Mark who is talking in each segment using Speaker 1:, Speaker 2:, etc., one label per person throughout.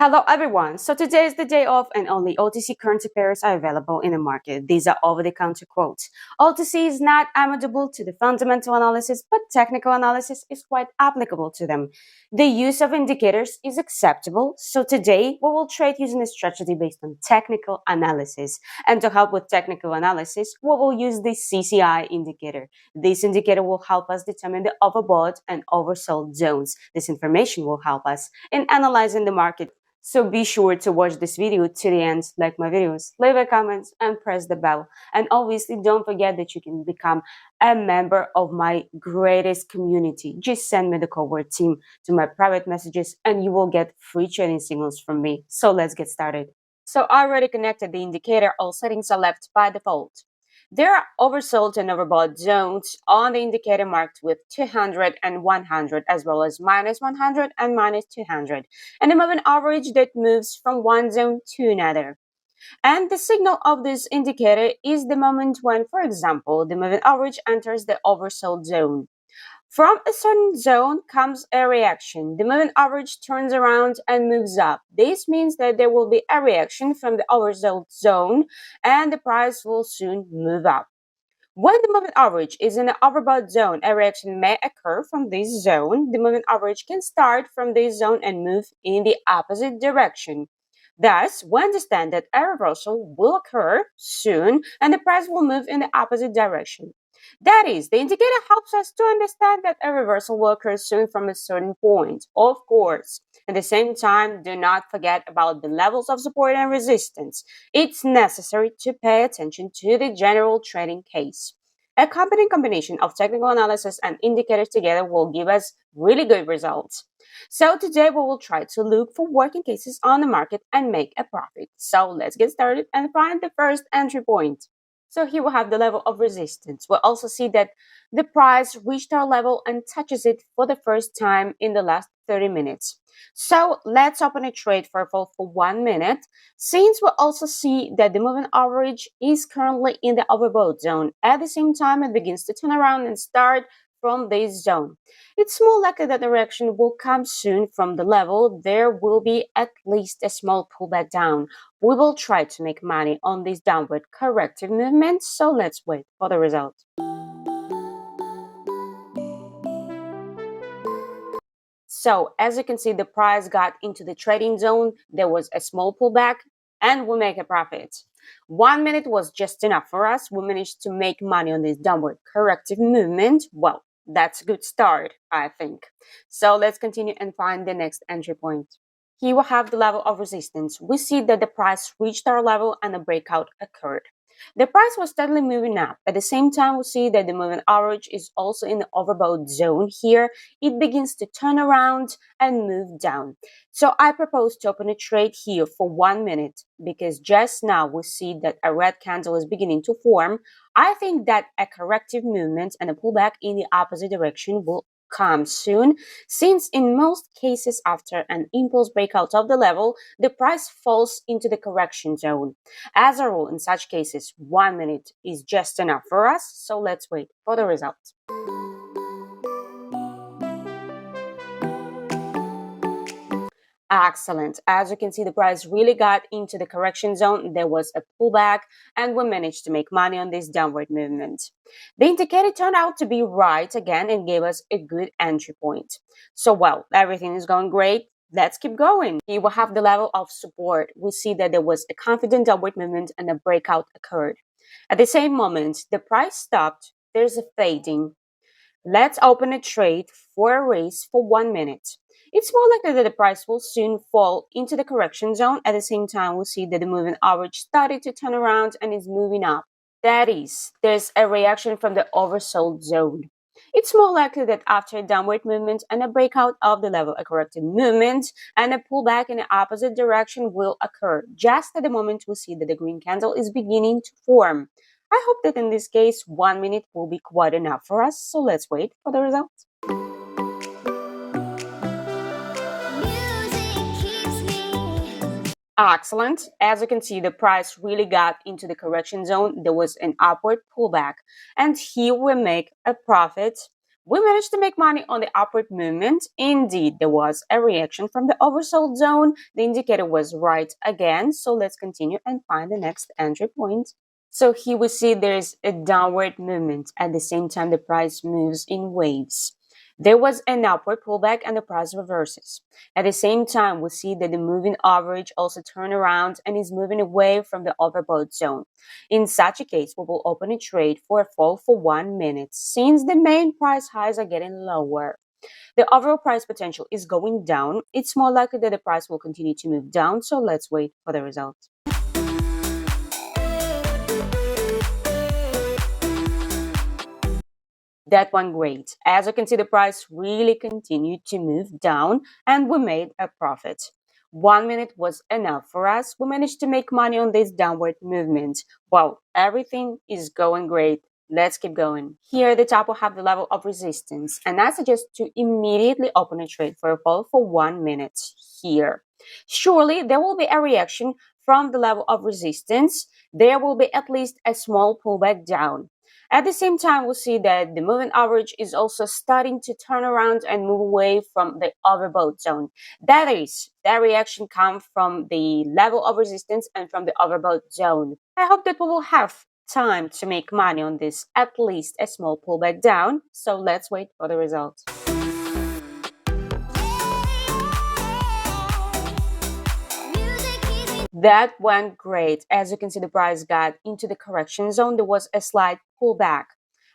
Speaker 1: Hello everyone. So today is the day off and only OTC currency pairs are available in the market. These are over-the-counter quotes. OTC is not amenable to the fundamental analysis, but technical analysis is quite applicable to them. The use of indicators is acceptable. So today we will trade using a strategy based on technical analysis. And to help with technical analysis, we will use the CCI indicator. This indicator will help us determine the overbought and oversold zones. This information will help us in analyzing the market. So be sure to watch this video to the end, like my videos, leave a comment, and press the bell. And obviously, don't forget that you can become a member of my greatest community. Just send me the code team to my private messages and you will get free trading signals from me. So let's get started. So I already connected the indicator. All settings are left by default. There are oversold and overbought zones on the indicator marked with 200 and 100, as well as minus 100 and minus 200, and a moving average that moves from one zone to another. And the signal of this indicator is the moment when, for example, the moving average enters the oversold zone. From a certain zone comes a reaction. The moving average turns around and moves up. This means that there will be a reaction from the oversold zone and the price will soon move up. When the moving average is in the overbought zone, a reaction may occur from this zone. The moving average can start from this zone and move in the opposite direction. Thus, we understand that a reversal will occur soon and the price will move in the opposite direction. That is, the indicator helps us to understand that a reversal will occur soon from a certain point. Of course, at the same time, do not forget about the levels of support and resistance. It's necessary to pay attention to the general trading case. A competent combination of technical analysis and indicators together will give us really good results. So today we will try to look for working cases on the market and make a profit. So let's get started and find the first entry point. So here we have the level of resistance. We'll also see that the price reached our level and touches it for the first time in the last 30 minutes. So let's open a trade for 1 minute. Since we also see that the moving average is currently in the overbought zone, at the same time it begins to turn around and start from this zone. It's more likely that the reaction will come soon from the level. There will be at least a small pullback down. We will try to make money on this downward corrective movement, so let's wait for the result. So as you can see, the price got into the trading zone. There was a small pullback and we make a profit. 1 minute was just enough for us. We managed to make money on this downward corrective movement. Well, that's a good start, I think. So let's continue and find the next entry point. Here we have the level of resistance. We see that the price reached our level and a breakout occurred. The price was steadily moving up. At the same time, we see that the moving average is also in the overbought zone here. It begins to turn around and move down. So I propose to open a trade here for 1 minute because just now we see that a red candle is beginning to form. I think that a corrective movement and a pullback in the opposite direction will come soon, since in most cases after an impulse breakout of the level, the price falls into the correction zone. As a rule, in such cases, 1 minute is just enough for us, so let's wait for the result. Excellent. As you can see, the price really got into the correction zone. There was a pullback and we managed to make money on this downward movement. The indicator turned out to be right again and gave us a good entry point. So, well, everything is going great. Let's keep going. Here we have the level of support. We see that there was a confident downward movement and a breakout occurred. At the same moment, the price stopped. There's a fading. Let's open a trade for a raise for 1 minute. It's more likely that the price will soon fall into the correction zone. At the same time, we'll see that the moving average started to turn around and is moving up. That is, there's a reaction from the oversold zone. It's more likely that after a downward movement and a breakout of the level, a corrective movement and a pullback in the opposite direction will occur. Just at the moment we see that the green candle is beginning to form. I hope that in this case, 1 minute will be quite enough for us. So let's wait for the results. Excellent. As you can see, the price really got into the correction zone. There was an upward pullback. And here we make a profit. We managed to make money on the upward movement. Indeed, there was a reaction from the oversold zone. The indicator was right again. So let's continue and find the next entry point. So here we see there's a downward movement. At the same time, the price moves in waves. There was an upward pullback and the price reverses. At the same time, we see that the moving average also turned around and is moving away from the overbought zone. In such a case, we will open a trade for a fall for 1 minute since the main price highs are getting lower. The overall price potential is going down. It's more likely that the price will continue to move down, so let's wait for the result. That went great. As you can see, the price really continued to move down and we made a profit. 1 minute was enough for us. We managed to make money on this downward movement. Wow, everything is going great. Let's keep going. Here at the top, we'll have the level of resistance, and I suggest to immediately open a trade for a fall for 1 minute here. Surely there will be a reaction from the level of resistance. There will be at least a small pullback down. At the same time, we'll see that the moving average is also starting to turn around and move away from the overbought zone. That is, that reaction comes from the level of resistance and from the overbought zone. I hope that we will have time to make money on this, at least a small pullback down. So let's wait for the results. That went great. As you can see, the price got into the correction zone. There was a slight pullback.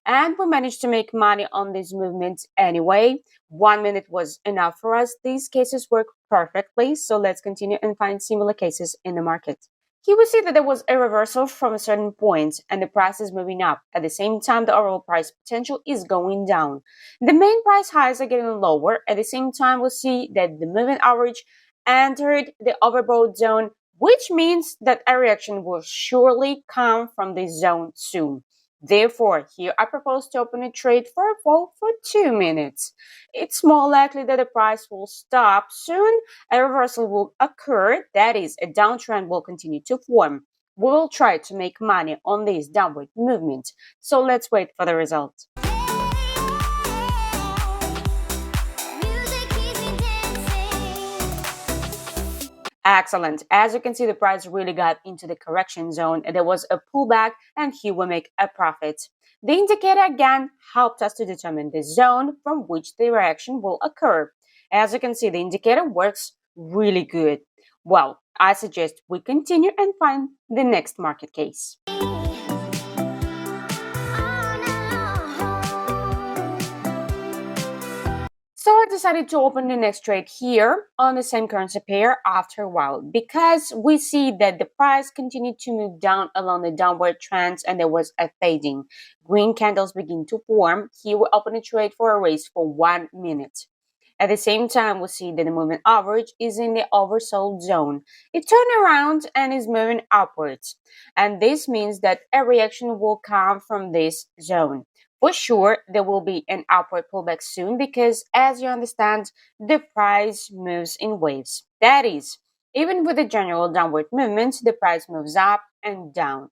Speaker 1: And we managed to make money on these movements anyway. 1 minute was enough for us. These cases work perfectly. So let's continue and find similar cases in the market. Here we see that there was a reversal from a certain point and the price is moving up. At the same time, the overall price potential is going down. The main price highs are getting lower. At the same time, we'll see that the moving average entered the overbought zone, which means that a reaction will surely come from this zone soon. Therefore, here I propose to open a trade for a fall for 2 minutes. It's more likely that the price will stop soon, a reversal will occur, that is, a downtrend will continue to form. We will try to make money on this downward movement. So let's wait for the result. Excellent. As you can see, the price really got into the correction zone. There was a pullback and here we make a profit. The indicator again helped us to determine the zone from which the reaction will occur. As you can see, the indicator works really good. Well, I suggest we continue and find the next market case. So I decided to open the next trade here on the same currency pair after a while because we see that the price continued to move down along the downward trend and there was a fading. Green candles begin to form. Here we open a trade for a raise for 1 minute. At the same time, we see that the moving average is in the oversold zone. It turned around and is moving upwards. And this means that a reaction will come from this zone. For sure, there will be an upward pullback soon because, as you understand, the price moves in waves. That is, even with the general downward movement, the price moves up and down.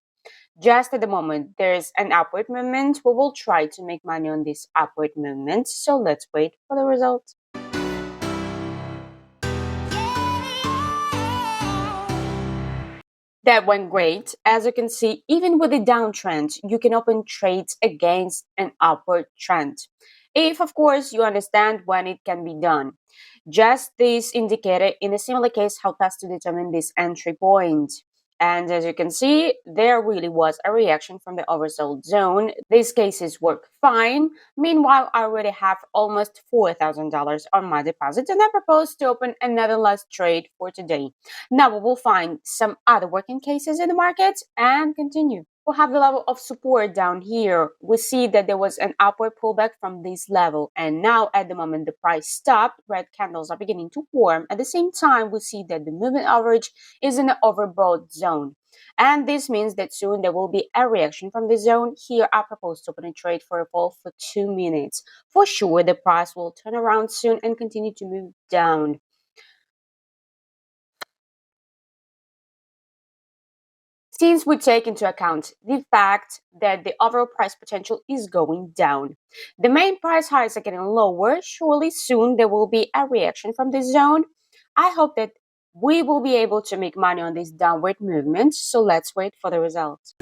Speaker 1: Just at the moment there's an upward movement, we will try to make money on this upward movement. So let's wait for the result. That went great. As you can see, even with a downtrend, you can open trades against an upward trend. If, of course, you understand when it can be done. Just this indicator in a similar case helped us to determine this entry point. And as you can see, there really was a reaction from the oversold zone. These cases work fine. Meanwhile, I already have almost $4,000 on my deposit and I propose to open another last trade for today. Now we will find some other working cases in the market and continue. We'll have the level of support down here. We see that there was an upward pullback from this level. And now at the moment the price stopped, red candles are beginning to form. At the same time, we see that the moving average is in the overbought zone. And this means that soon there will be a reaction from the zone. Here I propose to open a trade for a fall for 2 minutes. For sure, the price will turn around soon and continue to move down. Since we take into account the fact that the overall price potential is going down. The main price highs are getting lower. Surely soon there will be a reaction from this zone. I hope that we will be able to make money on this downward movement. So let's wait for the results.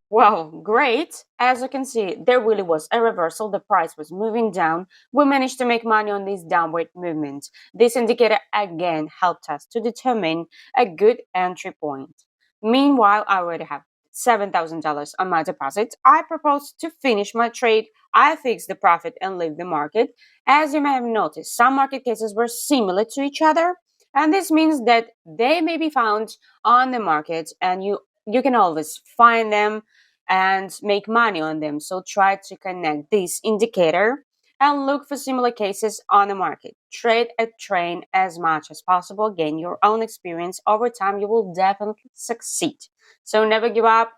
Speaker 1: Wow, great. As you can see, there really was a reversal. The price was moving down. We managed to make money on this downward movement. This indicator again helped us to determine a good entry point. Meanwhile, I already have $7,000 on my deposit. I propose to finish my trade. I fix the profit and leave the market. As you may have noticed, some market cases were similar to each other, and this means that they may be found on the market, and you can always find them and make money on them. So try to connect this indicator and look for similar cases on the market. Trade a train as much as possible. Gain your own experience. Over time, you will definitely succeed. So never give up.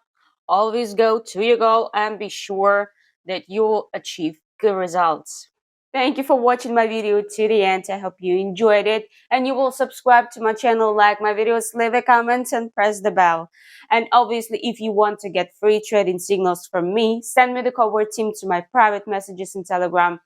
Speaker 1: Always go to your goal and be sure that you will achieve good results. Thank you for watching my video to the end. I hope you enjoyed it and you will subscribe to my channel, like my videos, leave a comment and press the bell. And obviously, if you want to get free trading signals from me, send me the cover team to my private messages in Telegram.